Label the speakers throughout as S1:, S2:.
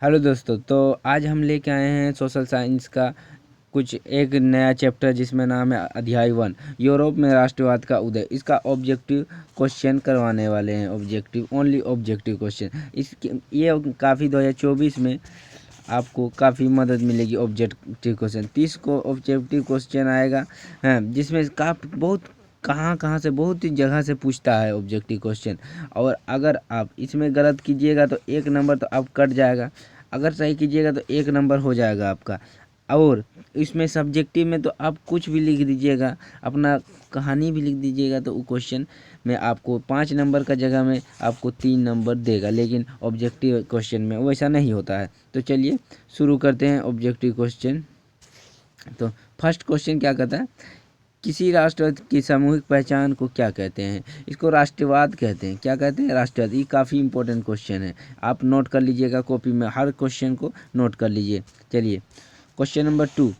S1: Hello दोस्तों, तो आज हम लेके आए हैं सोशल साइंस का कुछ एक नया चैप्टर जिसमें नाम है अध्याय 1 यूरोप में राष्ट्रवाद का उदय। इसका ऑब्जेक्टिव क्वेश्चन करवाने वाले हैं, ऑब्जेक्टिव ओनली ऑब्जेक्टिव क्वेश्चन। ये काफ़ी 2024 में आपको काफ़ी मदद मिलेगी। ऑब्जेक्टिव क्वेश्चन 30 को ऑब्जेक्टिव क्वेश्चन आएगा हैं, जिसमें बहुत कहाँ से बहुत ही जगह से पूछता है ऑब्जेक्टिव क्वेश्चन। और अगर आप इसमें गलत कीजिएगा तो 1 नंबर तो आप कट जाएगा, अगर सही कीजिएगा तो 1 नंबर हो जाएगा आपका। और इसमें सब्जेक्टिव में तो आप कुछ भी लिख दीजिएगा, अपना कहानी भी लिख दीजिएगा तो वो क्वेश्चन में आपको 5 नंबर का जगह में आपको 3 नंबर देगा। लेकिन ऑब्जेक्टिव क्वेश्चन में वैसा नहीं होता है। तो चलिए शुरू करते हैं ऑब्जेक्टिव क्वेश्चन। तो फर्स्ट क्वेश्चन क्या कहता है, किसी राष्ट्र की सामूहिक पहचान को क्या कहते हैं? इसको राष्ट्रवाद कहते हैं। क्या कहते हैं? राष्ट्रवाद। ये काफ़ी इंपॉर्टेंट क्वेश्चन है, आप नोट कर लीजिएगा कॉपी में, हर क्वेश्चन को नोट कर लीजिए। चलिए क्वेश्चन नंबर 2।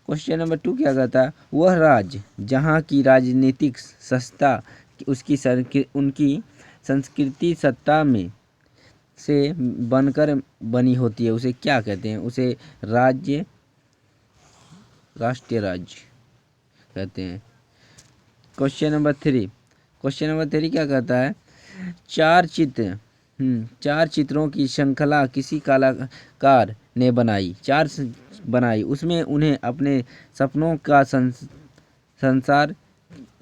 S1: क्वेश्चन नंबर 2 क्या कहता है, वह राज्य जहाँ की राजनीतिक सत्ता उनकी संस्कृति सत्ता में से बनकर बनी होती है, उसे क्या कहते हैं? उसे राष्ट्रीय राज्य कहते हैं। Question number 3। क्वेश्चन नंबर 3 क्या कहता है, चार चित्रों की श्रृंखला किसी कलाकार ने बनाई, बनाई, उसमें उन्हें अपने सपनों का संसार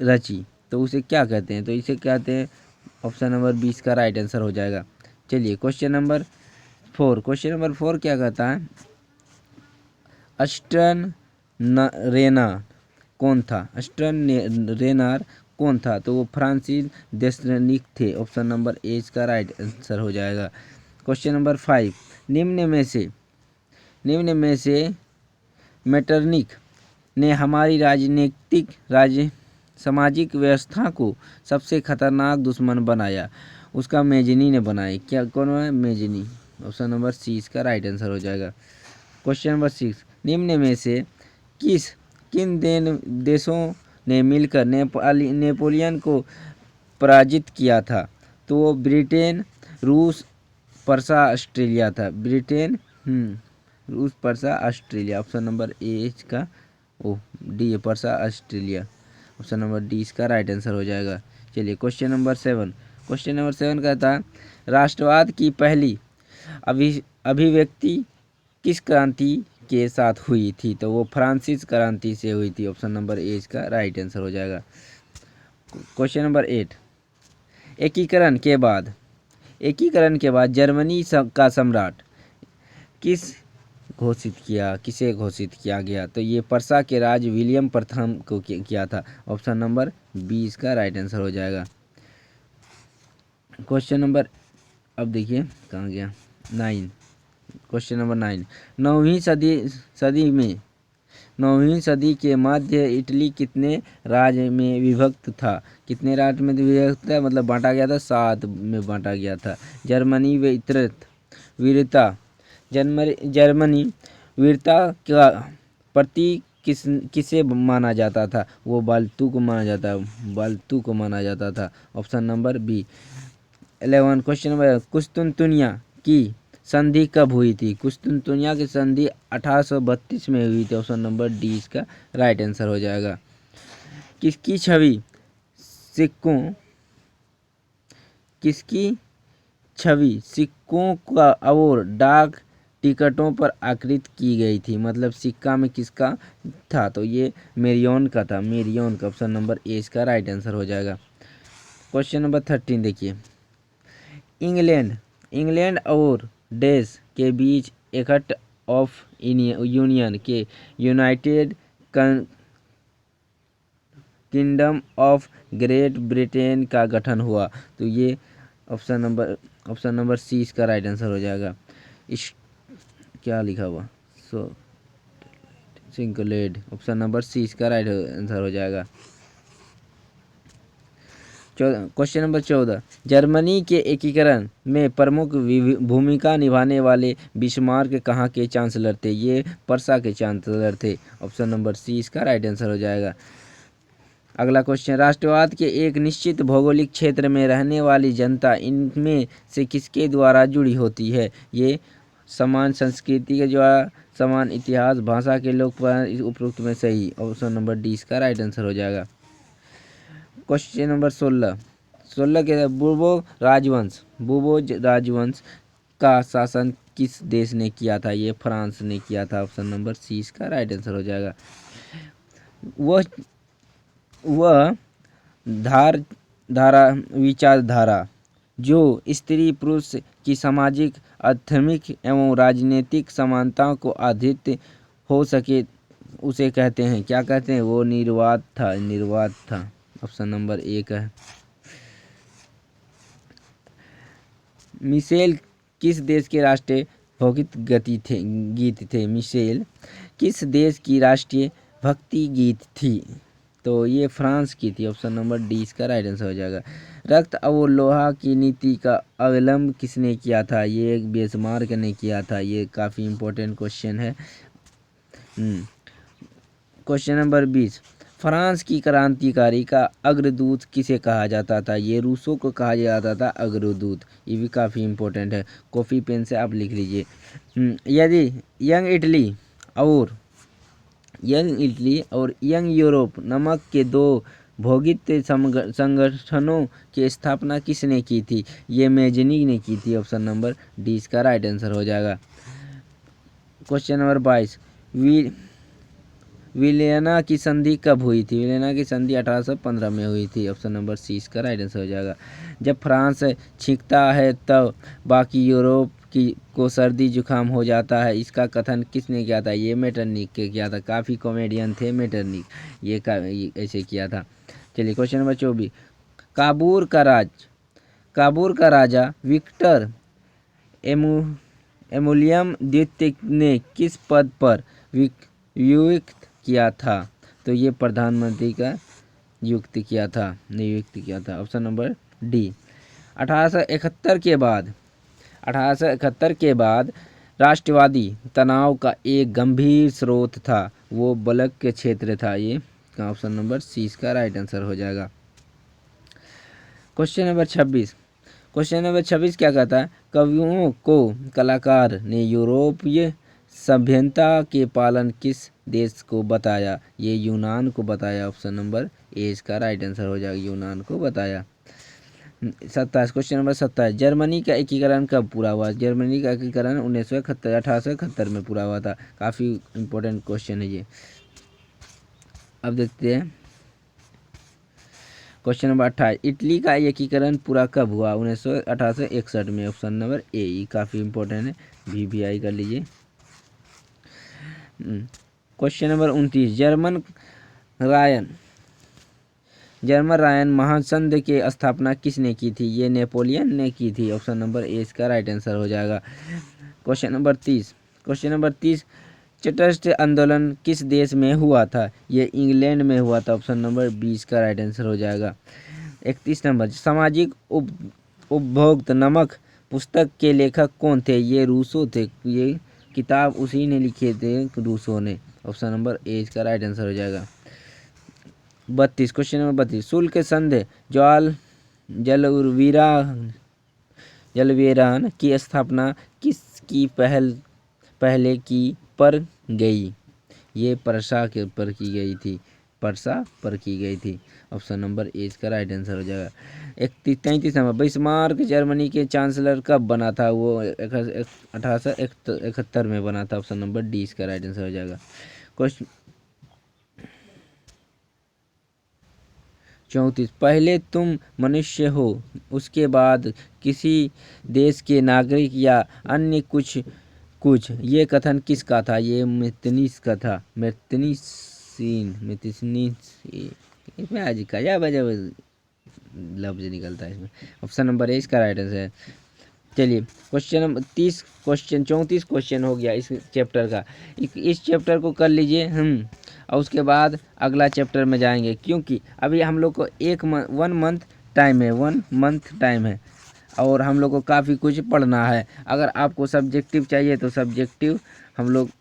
S1: रची, तो उसे क्या कहते हैं? तो इसे कहते हैं, ऑप्शन नंबर 20 का राइट आंसर हो जाएगा। चलिए क्वेश्चन नंबर 4। क्वेश्चन नंबर 4 क्या कहता है, अस्टन रेनार कौन था? अस्टन रेनार कौन था? तो वो फ्रांसीस देशनिक थे। ऑप्शन नंबर ए इसका राइट आंसर हो जाएगा। Question number 5। निम्न में से मेटरनिक ने हमारी सामाजिक व्यवस्था को सबसे खतरनाक दुश्मन बनाया, उसका मेजनी ने बनाई। क्या कौन है? मेजनी। ऑप्शन नंबर सी इसका राइट आंसर हो जाएगा। Question number 6। निम्न में से किन देशों ने मिलकर नेपोलियन को पराजित किया था? तो वो ब्रिटेन, रूस, पर्सा, ऑस्ट्रेलिया था। ब्रिटेन, रूस, पर्सा, ऑस्ट्रेलिया। ऑप्शन नंबर ए इसका डी पर्सा, ऑस्ट्रेलिया। ऑप्शन नंबर डी इसका राइट आंसर हो जाएगा। चलिए क्वेश्चन नंबर 7। क्वेश्चन नंबर 7 कहता है, राष्ट्रवाद की पहली अभिव्यक्ति किस क्रांति के साथ हुई थी? तो वो फ्रांसीसी क्रांति से हुई थी। ऑप्शन नंबर ए इसका राइट आंसर हो जाएगा। Question number 8। एकीकरण के बाद जर्मनी का सम्राट किसे घोषित किया गया? तो ये पर्सा के राज विलियम प्रथम को किया था। ऑप्शन नंबर बी इसका राइट आंसर हो जाएगा। क्वेश्चन नंबर, अब देखिए कहाँ गया, 9। Question number 9। 9वीं सदी के मध्य इटली कितने राज्य में विभक्त था? कितने राज्य में विभक्त था मतलब बांटा गया था? 7 में बांटा गया था। जर्मनी वीरता का प्रतीक किसे माना जाता था? वो बाल्तु को माना जाता था। Option number B. 11। Question number, कुस्तुनतुनिया की संधि कब हुई थी? कुस्तुनतुनिया की संधि 1832 में हुई थी। ऑप्शन नंबर डी इसका राइट आंसर हो जाएगा। किसकी छवि सिक्कों का और डाक टिकटों पर आकृत की गई थी? मतलब सिक्का में किसका था? तो ये मेरियन का था। ऑप्शन नंबर ए इसका राइट आंसर हो जाएगा। क्वेश्चन नंबर 13 देखिए, इंग्लैंड और देश के बीच एक्ट ऑफ यूनियन के United kingdom of great Britain का गठन हुआ। तो ये ऑप्शन नंबर सी इसका राइट आंसर हो जाएगा। इस क्या लिखा हुआ, सिंकलेड। ऑप्शन नंबर सी इसका राइट आंसर हो जाएगा। Question number 14। जर्मनी के एकीकरण में प्रमुख भूमिका निभाने वाले बिस्मार्क कहाँ के चांसलर थे? ये पर्सा के चांसलर थे। ऑप्शन नंबर सी इसका राइट आंसर हो जाएगा। अगला क्वेश्चन, राष्ट्रवाद के एक निश्चित भौगोलिक क्षेत्र में रहने वाली जनता इनमें से किसके द्वारा जुड़ी होती है? ये समान संस्कृति के जो है, समान इतिहास, भाषा के लोग उपरोक्त में सही। ऑप्शन नंबर डी इसका राइट आंसर हो जाएगा। क्वेश्चन नंबर 16 के बुबो राजवंश का शासन किस देश ने किया था? ये फ्रांस ने किया था। ऑप्शन नंबर सी इसका राइट आंसर हो जाएगा। वह विचारधारा जो स्त्री पुरुष की सामाजिक, आध्यात्मिक एवं राजनीतिक समानताओं को आधारित हो सके उसे कहते हैं, क्या कहते हैं? वो निर्वाद था। ऑप्शन नंबर एक है। मिशेल किस देश के राष्ट्रीय गीत थे? मिशेल किस देश की राष्ट्रीय भक्ति गीत थी? तो ये फ्रांस की थी। ऑप्शन नंबर डी इसका राइट आंसर हो जाएगा। रक्त और लोहा की नीति का अवलंब किसने किया था? ये एक बिस्मार्क ने किया था। ये काफ़ी इम्पोर्टेंट क्वेश्चन है। क्वेश्चन नंबर 20, फ्रांस की क्रांतिकारी का अग्रदूत किसे कहा जाता था? ये रूसो को कहा जाता था अग्रदूत। ये भी काफ़ी इम्पोर्टेंट है, कॉपी पेन से आप लिख लीजिए। यदि यंग इटली और यंग यूरोप नामक के दो भौगोलिक संगठनों की स्थापना किसने की थी? ये मेजनी ने की थी। ऑप्शन नंबर डी इसका राइट आंसर हो जाएगा। क्वेश्चन नंबर 22, वियना की संधि कब हुई थी? वियना की संधि 1815 में हुई थी। ऑप्शन नंबर सी इसका राइट आंसर हो जाएगा। जब फ्रांस छींकता है तब बाकी यूरोप को सर्दी जुकाम हो जाता है, इसका कथन किसने किया था? ये मेटरनिक के किया था। काफ़ी कॉमेडियन थे मेटरनिक, ये ऐसे किया था। चलिए क्वेश्चन नंबर 24, काबूल का राजा विक्टर एमुलियम द्वितीय ने किस पद पर नियुक्त किया था? तो ये प्रधानमंत्री का नियुक्त किया था। Option number D. 1871 के बाद राष्ट्रवादी तनाव का एक गंभीर स्रोत था, वो बलक के क्षेत्र था। ये ऑप्शन नंबर सी इसका राइट आंसर हो जाएगा। क्वेश्चन नंबर 26 क्या कहता है? कवियों को कलाकार ने यूरोपीय सभ्यता के पालन किस देश को बताया? ये यूनान को बताया। ऑप्शन नंबर ए इसका राइट आंसर हो जाएगा, यूनान को बताया। 27 क्वेश्चन नंबर 27, जर्मनी का एकीकरण कब पूरा हुआ? जर्मनी का एकीकरण 1871 में पूरा हुआ था। काफ़ी इम्पोर्टेंट क्वेश्चन है ये। अब देखते हैं क्वेश्चन नंबर 28, इटली का एकीकरण पूरा कब हुआ? 1861 में। ऑप्शन नंबर ए काफ़ी इम्पोर्टेंट है, VVI कर लीजिए। क्वेश्चन नंबर 29, जर्मन रायन महासंधि की स्थापना किसने की थी? ये नेपोलियन ने की थी। ऑप्शन नंबर ए इसका राइट आंसर हो जाएगा। क्वेश्चन नंबर 30, तटस्थ आंदोलन किस देश में हुआ था? ये इंग्लैंड में हुआ था। ऑप्शन नंबर 20 का राइट आंसर हो जाएगा। 31 नंबर, सामाजिक उपभोग नामक पुस्तक के लेखक कौन थे? ये रूसो थे। ये किताब उसी ने लिखे थे, रूसो ने। ऑप्शन नंबर ए इसका राइट आंसर हो जाएगा। 32 क्वेश्चन नंबर 32, शुल्क संधि जलवीरान की स्थापना किसकी पहले की पर गई? ये परसा के पर की गई थी। ऑप्शन नंबर ए इसका राइट आंसर हो जाएगा। 33 नंबर, बिस्मार्क जर्मनी के चांसलर कब बना था? वो 1871 में बना था। ऑप्शन नंबर डी इसका राइट आंसर हो जाएगा। क्वेश्चन 34, पहले तुम मनुष्य हो, उसके बाद किसी देश के नागरिक या अन्य कुछ। ये कथन किसका था? ये मेर्थनीस का था। इसमें आज का या बजा लफ्ज निकलता है इसमें। ऑप्शन नंबर ए इसका राइट आंसर है। चलिए क्वेश्चन नंबर 34 क्वेश्चन हो गया इस चैप्टर का। इस चैप्टर को कर लीजिए और उसके बाद अगला चैप्टर में जाएंगे, क्योंकि अभी हम लोग को 1 मंथ टाइम है और हम लोग को काफ़ी कुछ पढ़ना है। अगर आपको सब्जेक्टिव चाहिए तो सब्जेक्टिव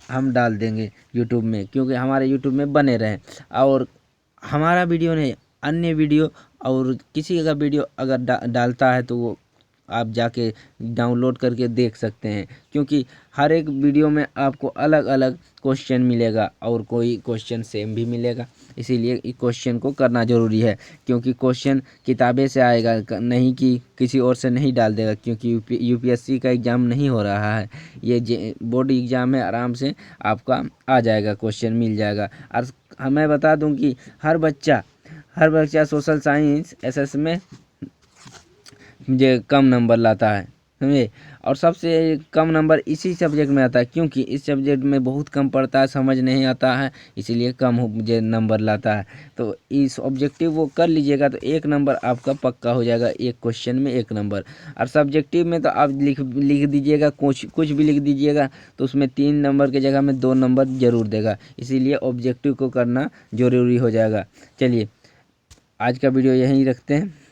S1: हम डाल देंगे यूट्यूब में, क्योंकि हमारे यूट्यूब में बने रहें। और हमारा वीडियो नहीं, अन्य वीडियो और किसी का वीडियो अगर डालता है तो वो आप जाके डाउनलोड करके देख सकते हैं, क्योंकि हर एक वीडियो में आपको अलग अलग क्वेश्चन मिलेगा और कोई क्वेश्चन सेम भी मिलेगा। इसीलिए इस क्वेश्चन को करना ज़रूरी है, क्योंकि क्वेश्चन किताबें से आएगा, नहीं कि किसी और से नहीं डाल देगा, क्योंकि यूपीएससी का एग्ज़ाम नहीं हो रहा है, ये बोर्ड एग्ज़ाम है। आराम से आपका आ जाएगा, क्वेश्चन मिल जाएगा। और मैं बता दूं कि हर बच्चा सोशल साइंस एसएस में जो कम नंबर लाता है, समझे। और सबसे कम नंबर इसी सब्जेक्ट में आता है, क्योंकि इस सब्जेक्ट में बहुत कम पड़ता है, समझ नहीं आता है, इसीलिए कम जो नंबर लाता है। तो इस ऑब्जेक्टिव वो कर लीजिएगा तो 1 नंबर आपका पक्का हो जाएगा, एक क्वेश्चन में 1 नंबर। और सब्जेक्टिव में तो आप लिख दीजिएगा, कुछ भी लिख दीजिएगा तो उसमें 3 नंबर की जगह में 2 नंबर ज़रूर देगा, इसीलिए ऑब्जेक्टिव को करना ज़रूरी हो जाएगा। चलिए आज का वीडियो यहीं रखते हैं।